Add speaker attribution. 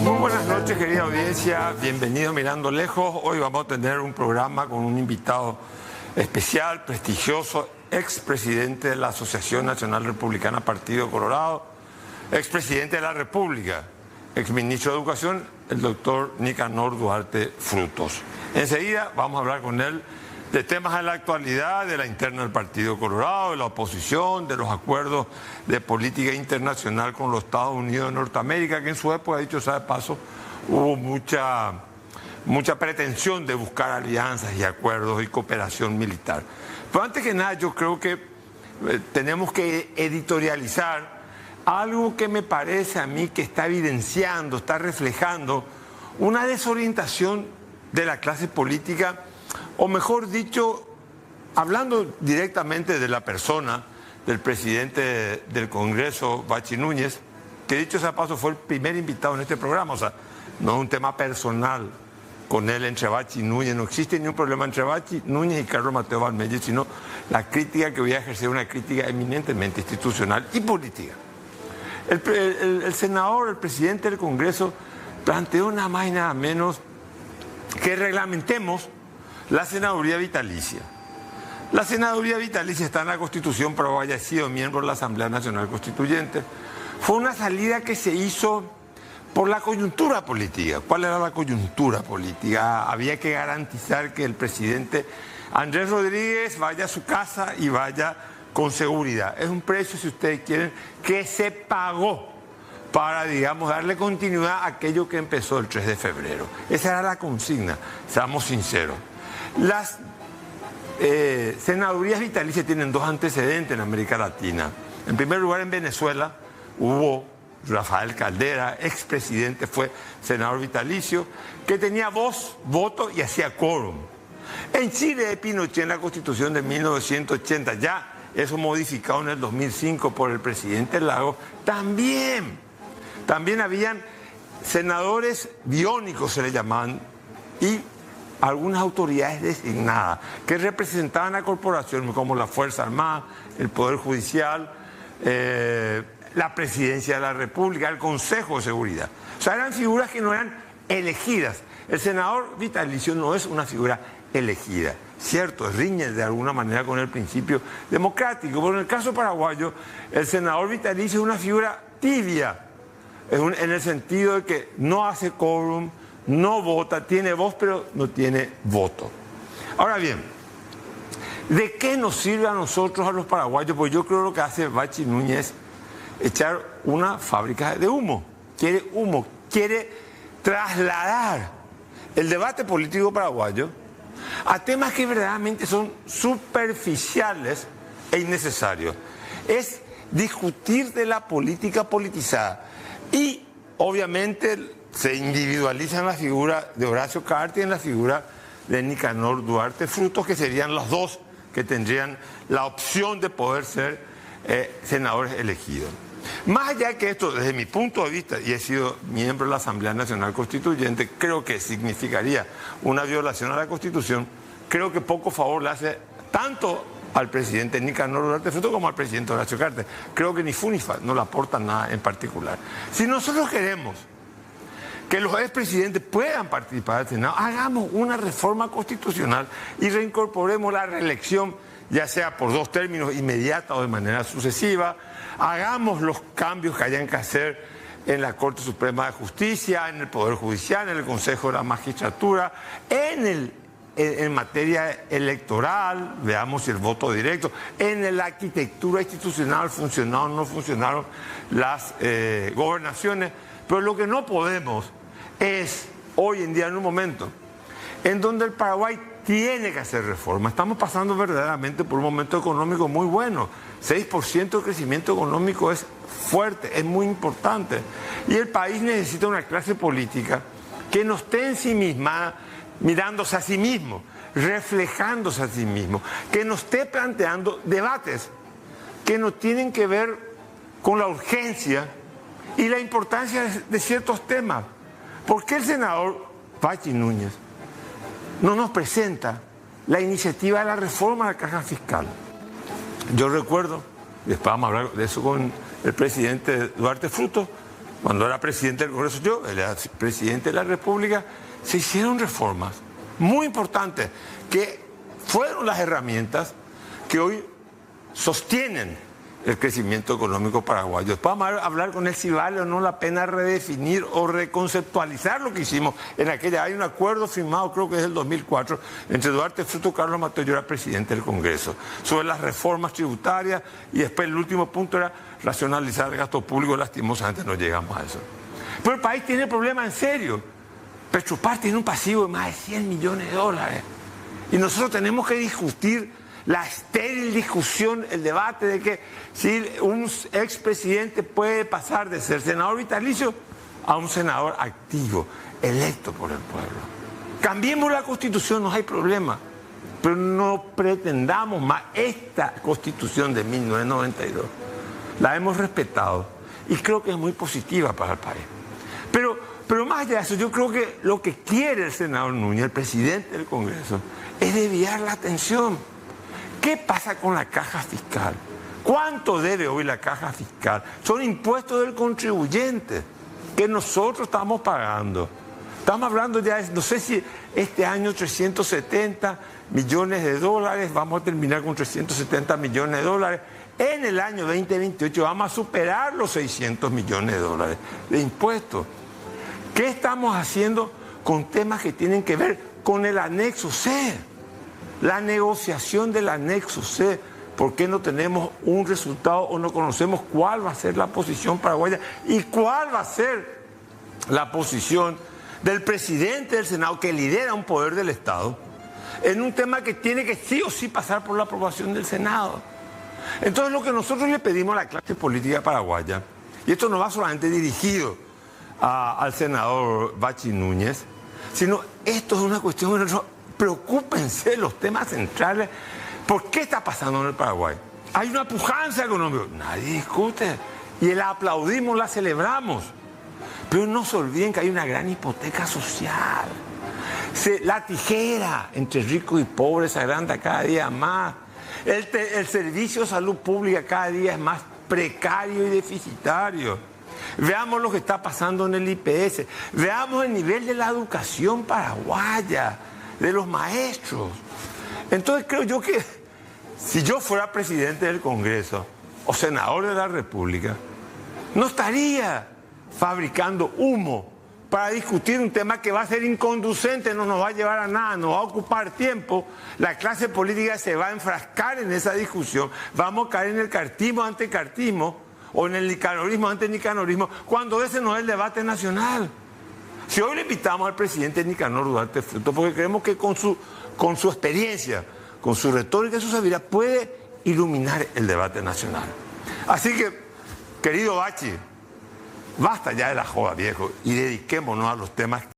Speaker 1: Muy buenas noches, querida audiencia. Bienvenido Mirando Lejos. Hoy vamos a tener un programa con un invitado especial, prestigioso, expresidente de la Asociación Nacional Republicana Partido Colorado, expresidente de la República, exministro de Educación, el doctor Nicanor Duarte Frutos. Enseguida vamos a hablar con él de temas de la actualidad, de la interna del Partido Colorado, de la oposición, de los acuerdos de política internacional con los Estados Unidos de Norteamérica, que en su época, dicho sea de paso, hubo mucha pretensión de buscar alianzas y acuerdos y cooperación militar. Pero antes que nada, yo creo que tenemos que editorializar algo que me parece a mí que está evidenciando, está reflejando una desorientación de la clase política, o mejor dicho, hablando directamente de la persona del presidente del Congreso, Bachi Núñez, que dicho sea paso fue el primer invitado en este programa, o sea, no es un tema personal con él entre Bachi y Núñez, no existe ningún problema entre Bachi, Núñez y Carlos Mateo Valmelle, sino la crítica que voy a ejercer, una crítica eminentemente institucional y política. El senador, el presidente del Congreso, planteó nada más y nada menos que reglamentemos la senaduría vitalicia. La senaduría vitalicia está en la Constitución, pero haya sido miembro de la Asamblea Nacional Constituyente. Fue una salida que se hizo por la coyuntura política. ¿Cuál era la coyuntura política? Había que garantizar que el presidente Andrés Rodríguez vaya a su casa y vaya con seguridad. Es un precio, si ustedes quieren, que se pagó para, digamos, darle continuidad a aquello que empezó el 3 de febrero. Esa era la consigna, seamos sinceros. Las senadurías vitalicias tienen dos antecedentes en América Latina. En primer lugar, en Venezuela hubo Rafael Caldera, expresidente, fue senador vitalicio, que tenía voz, voto y hacía quórum. En Chile de Pinochet, en la Constitución de 1980, ya eso modificado en el 2005 por el presidente Lagos, también habían senadores biónicos, se le llamaban, y algunas autoridades designadas que representaban a corporaciones como la Fuerza Armada, el Poder Judicial, la Presidencia de la República, el Consejo de Seguridad. O sea, eran figuras que no eran elegidas. El senador vitalicio no es una figura elegida. Cierto, riñe de alguna manera con el principio democrático, pero en el caso paraguayo, el senador vitalicio es una figura tibia, en el sentido de que no hace quórum, no vota, tiene voz, pero no tiene voto. Ahora bien, ¿de qué nos sirve a nosotros, a los paraguayos? Pues yo creo que lo que hace Bachi Núñez es echar una fábrica de humo, quiere trasladar el debate político paraguayo a temas que verdaderamente son superficiales e innecesarios. Es discutir de la política politizada y obviamente se individualiza en la figura de Horacio Cartes y en la figura de Nicanor Duarte Frutos, que serían los dos que tendrían la opción de poder ser senadores elegidos. Más allá de que esto, desde mi punto de vista, y he sido miembro de la Asamblea Nacional Constituyente, creo que significaría una violación a la Constitución, creo que poco favor le hace tanto al presidente Nicanor Duarte Frutos como al presidente Horacio Cartes. Creo que ni fu ni fa no le aportan nada en particular. Si nosotros queremos que los expresidentes puedan participar del Senado, hagamos una reforma constitucional y reincorporemos la reelección, ya sea por 2 términos inmediata o de manera sucesiva. Hagamos los cambios que hayan que hacer en la Corte Suprema de Justicia, en el Poder Judicial, en el Consejo de la Magistratura, en materia electoral, veamos si el voto directo, en la arquitectura institucional funcionaron o no funcionaron las gobernaciones. Pero lo que no podemos es, hoy en día, en un momento en donde el Paraguay tiene que hacer reformas. Estamos pasando verdaderamente por un momento económico muy bueno. 6% de crecimiento económico es fuerte, es muy importante. Y el país necesita una clase política que no esté en sí misma, mirándose a sí mismo, reflejándose a sí mismo, que no esté planteando debates que no tienen que ver con la urgencia y la importancia de ciertos temas. ¿Por qué el senador Bachi Núñez no nos presenta la iniciativa de la reforma de la caja fiscal? Yo recuerdo después vamos a hablar de eso con el presidente Duarte Fruto, cuando era presidente del Congreso yo, él era presidente de la República, se hicieron reformas muy importantes que fueron las herramientas que hoy sostienen el crecimiento económico paraguayo. Después vamos a hablar con él si vale o no la pena redefinir o reconceptualizar lo que hicimos en aquella. Hay un acuerdo firmado, creo que es del 2004, entre Duarte Fruto y Carlos Mateo, yo era presidente del Congreso, sobre las reformas tributarias, y después el último punto era racionalizar el gasto público. Lastimosamente no llegamos a eso. Pero el país tiene problemas en serio. Petrupar tiene un pasivo de más de 100 millones de dólares. Y nosotros tenemos que discutir la estéril discusión, el debate de que si un expresidente puede pasar de ser senador vitalicio a un senador activo, electo por el pueblo. Cambiemos la Constitución, no hay problema, pero no pretendamos más esta Constitución de 1992. La hemos respetado y creo que es muy positiva para el país. Pero más allá de eso, yo creo que lo que quiere el senador Núñez, el presidente del Congreso, es desviar la atención. ¿Qué pasa con la caja fiscal? ¿Cuánto debe hoy la caja fiscal? Son impuestos del contribuyente que nosotros estamos pagando. Estamos hablando ya, no sé si este año 370 millones de dólares, vamos a terminar con 370 millones de dólares. En el año 2028 vamos a superar los 600 millones de dólares de impuestos. ¿Qué estamos haciendo con temas que tienen que ver con el anexo C? La negociación del anexo C. ¿Por qué no tenemos un resultado o no conocemos cuál va a ser la posición paraguaya y cuál va a ser la posición del presidente del Senado, que lidera un poder del Estado, en un tema que tiene que sí o sí pasar por la aprobación del Senado? Entonces, lo que nosotros le pedimos a la clase política paraguaya, y esto no va solamente dirigido al senador Bachi Núñez, sino esto es una cuestión de preocúpense de los temas centrales. ¿Por qué está pasando en el Paraguay? Hay una pujanza económica, nadie discute, y la aplaudimos, la celebramos, pero no se olviden que hay una gran hipoteca social. La tijera entre ricos y pobres se agranda cada día más. El servicio de salud pública cada día es más precario y deficitario. Veamos lo que está pasando en el IPS, veamos el nivel de la educación paraguaya, de los maestros. Entonces creo yo que si yo fuera presidente del Congreso o senador de la República, no estaría fabricando humo para discutir un tema que va a ser inconducente, no nos va a llevar a nada, nos va a ocupar tiempo. La clase política se va a enfrascar en esa discusión, vamos a caer en el cartismo ante cartismo o en el nicanorismo ante nicanorismo, cuando ese no es el debate nacional. Si hoy le invitamos al presidente Nicanor Duarte Fruto, porque creemos que con su experiencia, con su retórica y su sabiduría, puede iluminar el debate nacional. Así que, querido Bachi, basta ya de la joda, viejo, y dediquémonos a los temas